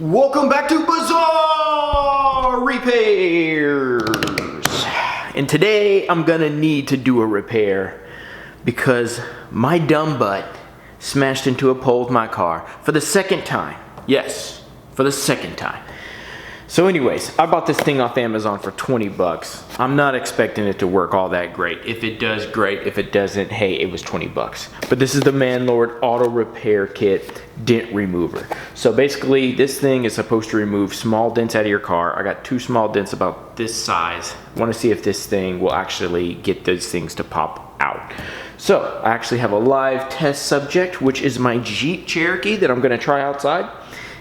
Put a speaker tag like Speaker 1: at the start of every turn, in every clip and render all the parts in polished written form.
Speaker 1: Welcome back to Bazzar Repairs. And today I'm gonna need to do a repair because my dumb butt smashed into a pole with my car for the second time. Yes, for the second time. So anyways, I bought this thing off Amazon for 20 bucks. I'm not expecting it to work all that great. If it does, great. If it doesn't, hey, it was 20 bucks. But this is the Manelord Auto Repair Kit Dent Remover. So basically, this thing is supposed to remove small dents out of your car. I got two small dents about this size. I want to see if this thing will actually get those things to pop out. So I actually have a live test subject, which is my Jeep Cherokee that I'm gonna try outside.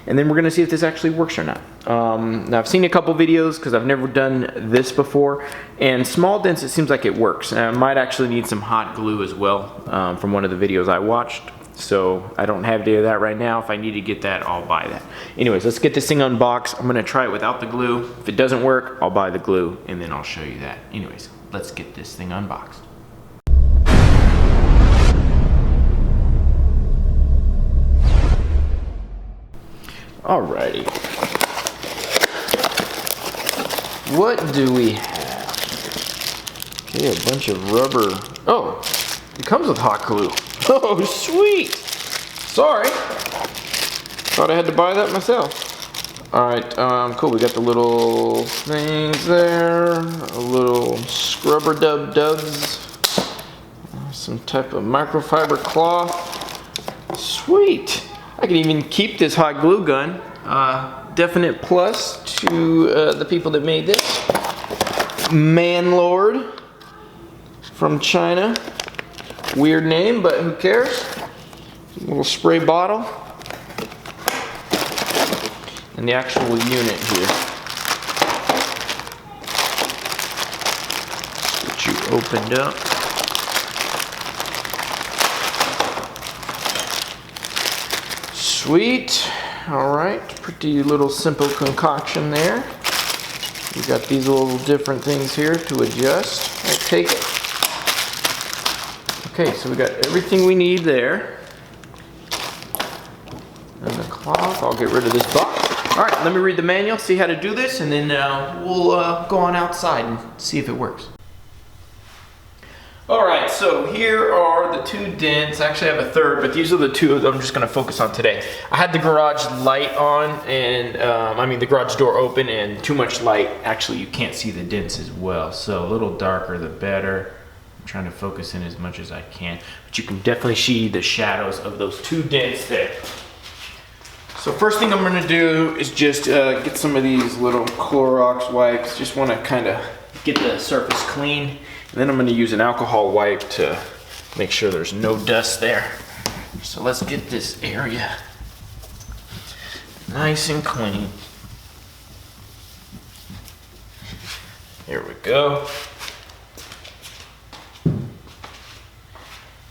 Speaker 1: And then we're gonna see if this actually works or not. Now I've seen a couple videos because I've never done this before, and small dents, it seems like it works. And I might actually need some hot glue as well from one of the videos I watched. So I don't have any of that right now. If I need to get that, I'll buy that. Anyways, let's get this thing unboxed. I'm gonna try it without the glue. If it doesn't work, I'll buy the glue and then I'll show you that. Anyways, let's get this thing unboxed. Alrighty. What do we have? Okay, a bunch of rubber. Oh, it comes with hot glue. Oh, sweet. Sorry. Thought I had to buy that myself. Alright, cool. We got the little things there. A little scrubber dubs. Some type of microfiber cloth. Sweet. I can even keep this hot glue gun. Definite plus to the people that made this. Manelord from China. Weird name, but who cares? A little spray bottle. And the actual unit here. Get you opened up. Sweet. Alright, pretty little simple concoction there. We got these little different things here to adjust. I take it. Okay, so we got everything we need there. And the cloth, I'll get rid of this box. Alright, let me read the manual, see how to do this, and then we'll go on outside and see if it works. Alright, so here are the two dents. Actually I have a third, but these are the two I'm just going to focus on today. I had the garage light on, and the garage door open, and too much light. Actually, you can't see the dents as well, so a little darker the better. I'm trying to focus in as much as I can, but you can definitely see the shadows of those two dents there. So first thing I'm going to do is just get some of these little Clorox wipes. Just want to kind of get the surface clean. And then I'm going to use an alcohol wipe to make sure there's no dust there. So let's get this area nice and clean. Here we go.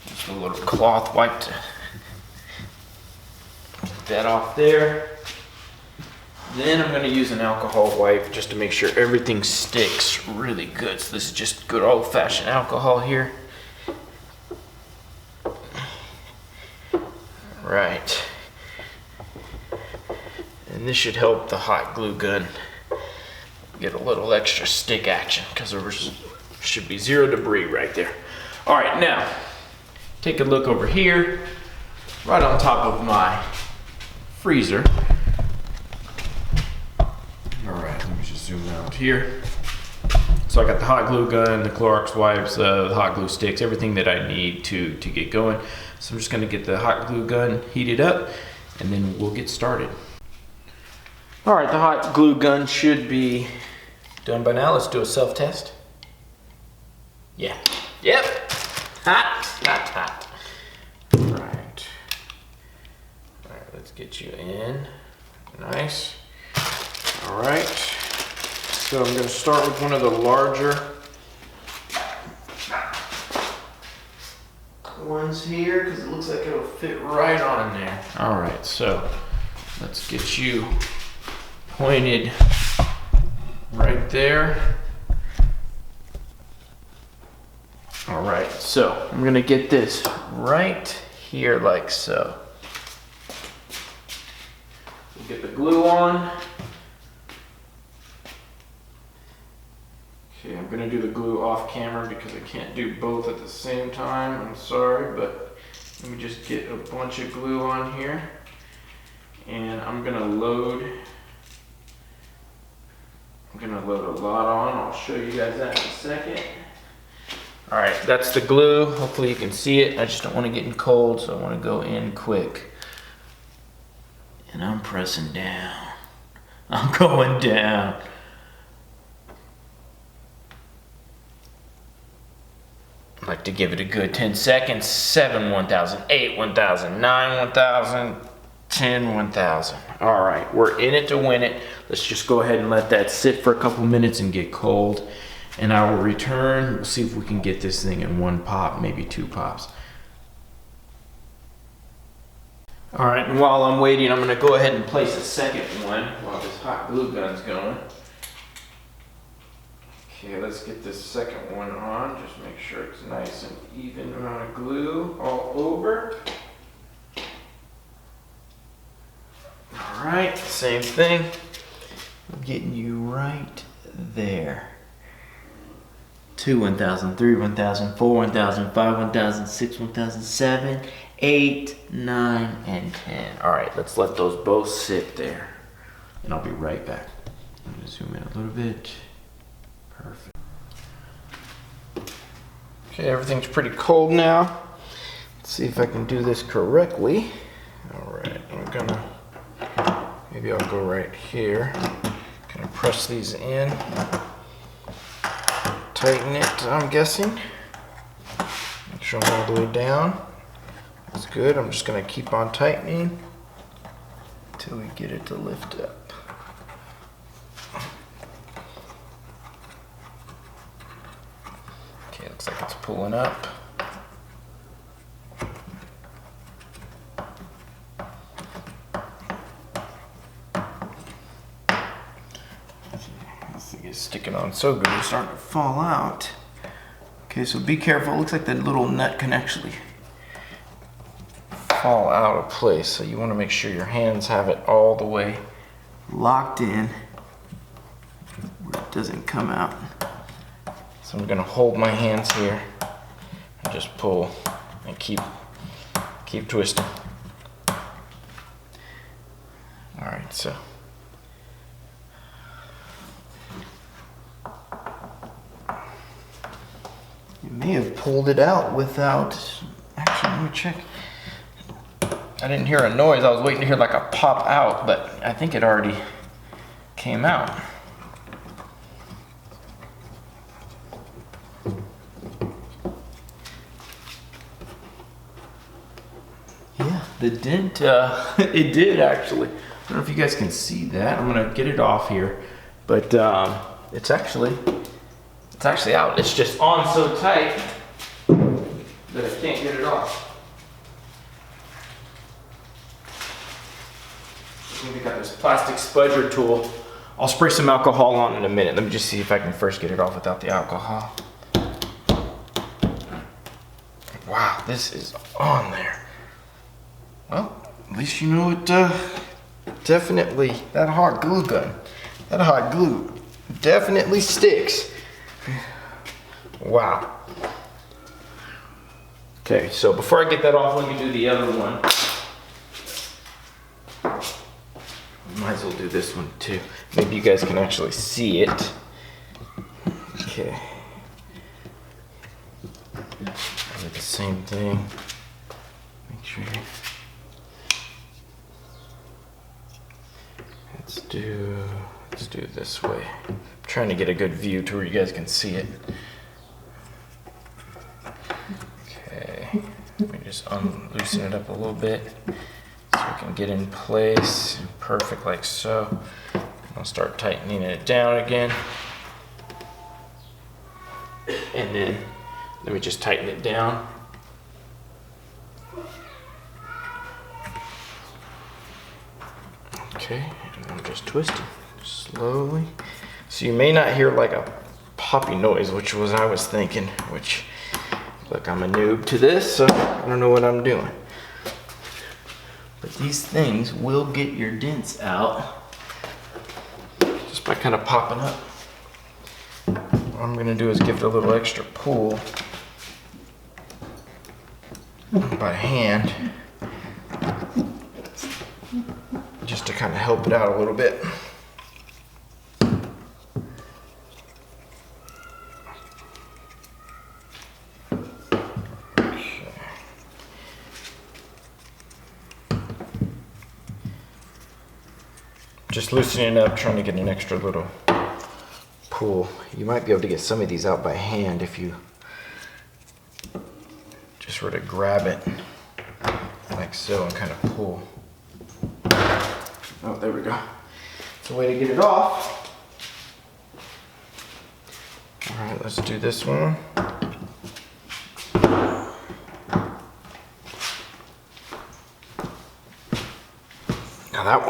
Speaker 1: Just a little cloth wipe to get that off there. Then I'm going to use an alcohol wipe just to make sure everything sticks really good. So this is just good old-fashioned alcohol here. Right. And this should help the hot glue gun get a little extra stick action because there should be zero debris right there. All right, now take a look over here, right on top of my freezer. Alright, let me just zoom out here. So I got the hot glue gun, the Clorox wipes, the hot glue sticks, everything that I need to get going. So I'm just going to get the hot glue gun heated up, and then we'll get started. Alright, the hot glue gun should be done by now. Let's do a self-test. Yeah. Yep. Hot. Hot. Alright. Alright, let's get you in. Nice. Alright, so I'm going to start with one of the larger ones here because it looks like it'll fit right on there. Alright, so let's get you pointed right there. Alright, so I'm going to get this right here like so. get the glue on. Okay, I'm gonna do the glue off camera because I can't do both at the same time. I'm sorry, but let me just get a bunch of glue on here. And I'm gonna load a lot on. I'll show you guys that in a second. All right, that's the glue. Hopefully you can see it. I just don't want to get in cold, so I want to go in quick. And I'm pressing down. I'm going down. I like to give it a good 10 seconds. 7, 1,000, 8, 1,000, 9, 1,000, 10, 1,000. All right, we're in it to win it. Let's just go ahead and let that sit for a couple minutes and get cold. And I will return. We'll see if we can get this thing in 1 pop, maybe 2 pops. All right, and while I'm waiting, I'm gonna go ahead and place a second one while this hot glue gun's going. Okay, let's get this second one on. Just make sure it's nice and even amount of glue all over. All right, same thing. I'm getting you right there. 2, 1,000, 3, 1,000, 4, 1,000, 5, 1,000, 6, 1,000, 7, 8, 9, and 10. All right, let's let those both sit there. And I'll be right back. I'm gonna zoom in a little bit. Perfect. Okay, everything's pretty cold now. Let's see if I can do this correctly. All right, maybe I'll go right here. Gonna press these in. Tighten it, I'm guessing. Make sure I'm all the way down. That's good. I'm just gonna keep on tightening until we get it to lift up. Okay, looks like it's pulling up. It's sticking on so good, it's starting to fall out. Okay, so be careful. It looks like that little nut can actually fall out of place. So you want to make sure your hands have it all the way locked in where it doesn't come out. So I'm gonna hold my hands here and just pull and keep twisting. All right, so. You may have pulled it out without, actually let me check. I didn't hear a noise. I was waiting to hear like a pop out, but I think it already came out. Yeah, the dent, it did actually. I don't know if you guys can see that. I'm gonna get it off here, but it's actually out. It's just on so tight that I can't get it off. We got this plastic spudger tool. I'll spray some alcohol on in a minute. Let me just see if I can first get it off without the alcohol. Wow, this is on there. Well, at least you know it definitely, that hot glue gun, that hot glue definitely sticks. Wow. Okay, so before I get that off, let me do the other one. Might as well do this one too. Maybe you guys can actually see it. Okay. Do the same thing. Make sure. Let's do it this way. I'm trying to get a good view to where you guys can see it. Okay. Let me just loosen it up a little bit so we can get in place. Perfect, like so. I'll start tightening it down again. And then let me just tighten it down. Okay, and I'm just twisting slowly. So you may not hear like a poppy noise, which was I was thinking, which, look, I'm a noob to this, so I don't know what I'm doing. But these things will get your dents out just by kind of popping up. What I'm gonna do is give it a little extra pull by hand, just to kind of help it out a little bit. Just loosening it up, trying to get an extra little pull. You might be able to get some of these out by hand if you just were to grab it like so and kind of pull. Oh, there we go. It's a way to get it off. All right, let's do this one. Now that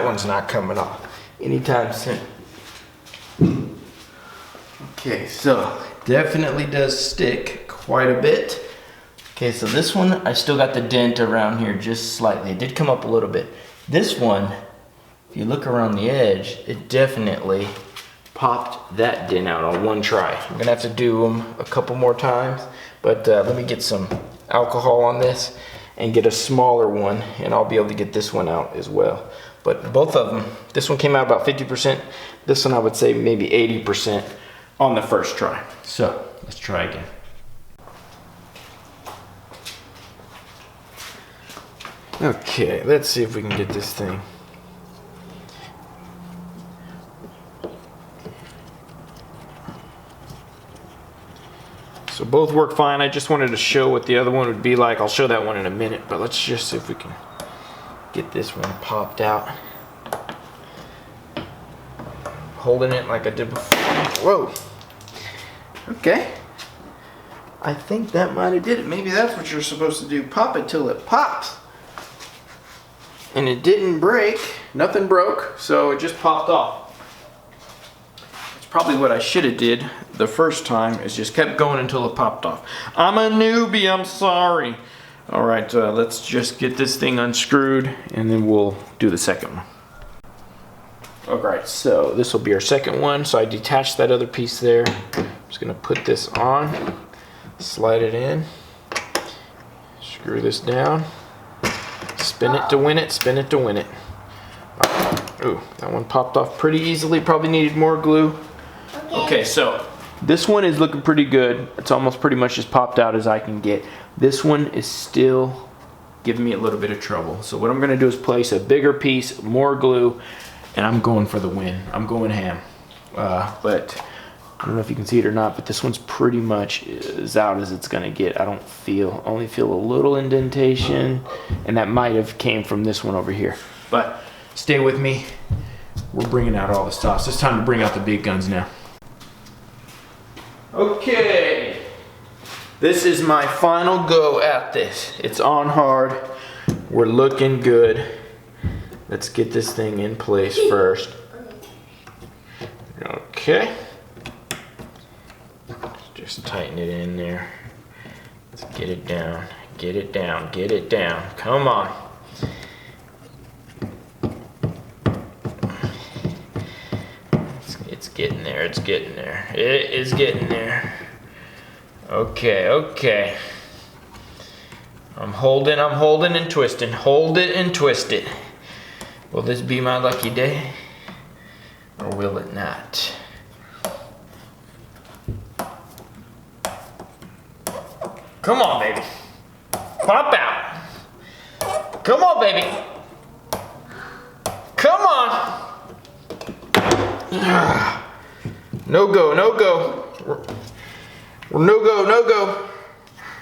Speaker 1: one's not coming off anytime soon. Okay, so definitely does stick quite a bit. Okay, so this one, I still got the dent around here just slightly. It did come up a little bit. This one, if you look around the edge, it definitely popped that dent out on one try. I'm gonna have to do them a couple more times, but let me get some alcohol on this and get a smaller one, and I'll be able to get this one out as well. But both of them, this one came out about 50%. This one I would say maybe 80% on the first try. So let's try again. Okay, let's see if we can get this thing. So both work fine. I just wanted to show what the other one would be like. I'll show that one in a minute, but let's just see if we can get this one popped out. Holding it like I did before. Whoa. Okay. I think that might have did it. Maybe that's what you're supposed to do. Pop it till it pops. And it didn't break. Nothing broke, so it just popped off. It's probably what I should have did the first time, is just kept going until it popped off. I'm a newbie, I'm sorry. All right, let's just get this thing unscrewed and then we'll do the second one. All right, so this will be our second one. So I detached that other piece there. I'm just gonna put this on, slide it in, screw this down, spin it to win it, spin it to win it. Ooh, that one popped off pretty easily, probably needed more glue. Okay, so this one is looking pretty good. It's almost pretty much as popped out as I can get. This one is still giving me a little bit of trouble. So what I'm gonna do is place a bigger piece, more glue, and I'm going for the win. I'm going ham. But I don't know if you can see it or not, but this one's pretty much as out as it's gonna get. I only feel a little indentation, and that might have came from this one over here. But stay with me. We're bringing out all the stops. It's time to bring out the big guns now. Okay, this is my final go at this. It's on hard. We're looking good. Let's get this thing in place first. Okay. Just tighten it in there. Let's get it down. Get it down. Get it down. Come on. It's getting there. It's getting there. It is getting there. Okay, okay. I'm holding and twisting. Hold it and twist it. Will this be my lucky day? Or will it not? Come on, baby. Pop out. Come on, baby. Come on. No go, no go. No go, no go.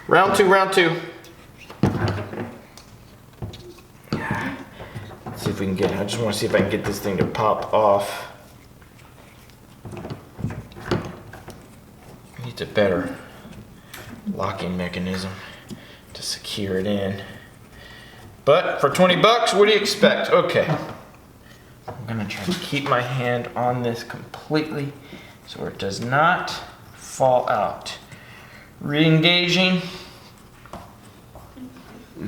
Speaker 1: Round two, round two. Let's see if we can get, I just want to see if I can get this thing to pop off. Needs a better locking mechanism to secure it in. But for 20 bucks, what do you expect? Okay. I'm gonna try to keep my hand on this completely so it does not fall out. Re-engaging.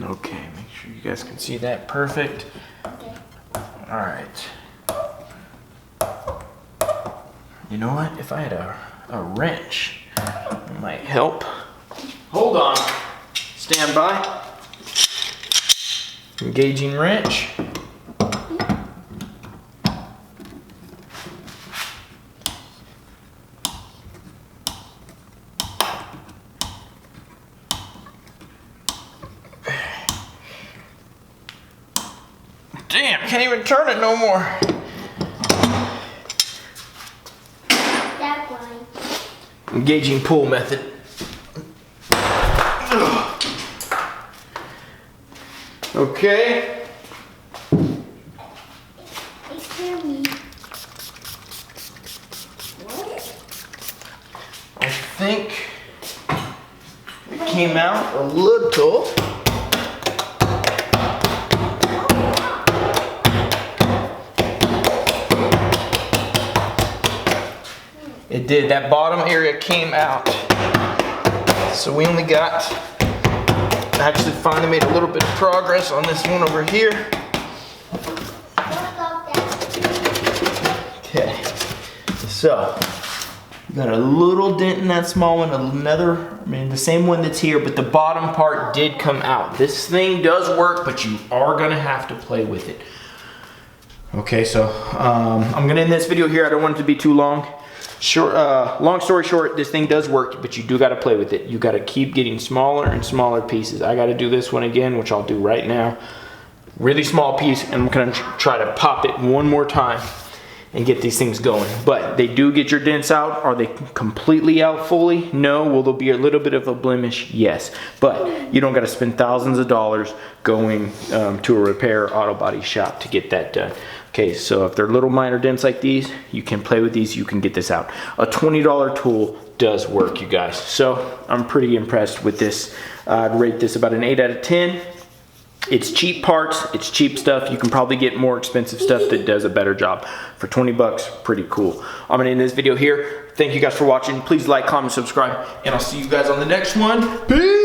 Speaker 1: Okay, make sure you guys can see that perfect.
Speaker 2: Okay.
Speaker 1: All right. You know what? If I had a wrench, it might help. Hold on. Stand by. Engaging wrench. Damn, can't even turn it no more.
Speaker 2: That one.
Speaker 1: Engaging pull method. Ugh. Okay.
Speaker 2: They scare me. What?
Speaker 1: I think it came out a little. It did. That bottom area came out. So we only got, actually finally made a little bit of progress on this one over here. Okay. So, got a little dent in that small one, the same one that's here, but the bottom part did come out. This thing does work, but you are gonna have to play with it. Okay, so I'm gonna end this video here. I don't want it to be too long. Long story short, this thing does work, but you do got to play with it. You got to keep getting smaller and smaller pieces. I got to do this one again, which I'll do right now. Really small piece, and I'm going to try to pop it one more time and get these things going. But they do get your dents out. Are they completely out fully? No. Will there be a little bit of a blemish? Yes. But you don't got to spend thousands of dollars going to a repair auto body shop to get that done. Okay, so if they're little minor dents like these, you can play with these, you can get this out. A $20 tool does work, you guys. So I'm pretty impressed with this. I'd rate this about an 8 out of 10. It's cheap parts, it's cheap stuff. You can probably get more expensive stuff that does a better job. For 20 bucks, pretty cool. I'm gonna end this video here. Thank you guys for watching. Please like, comment, subscribe, and I'll see you guys on the next one. Peace!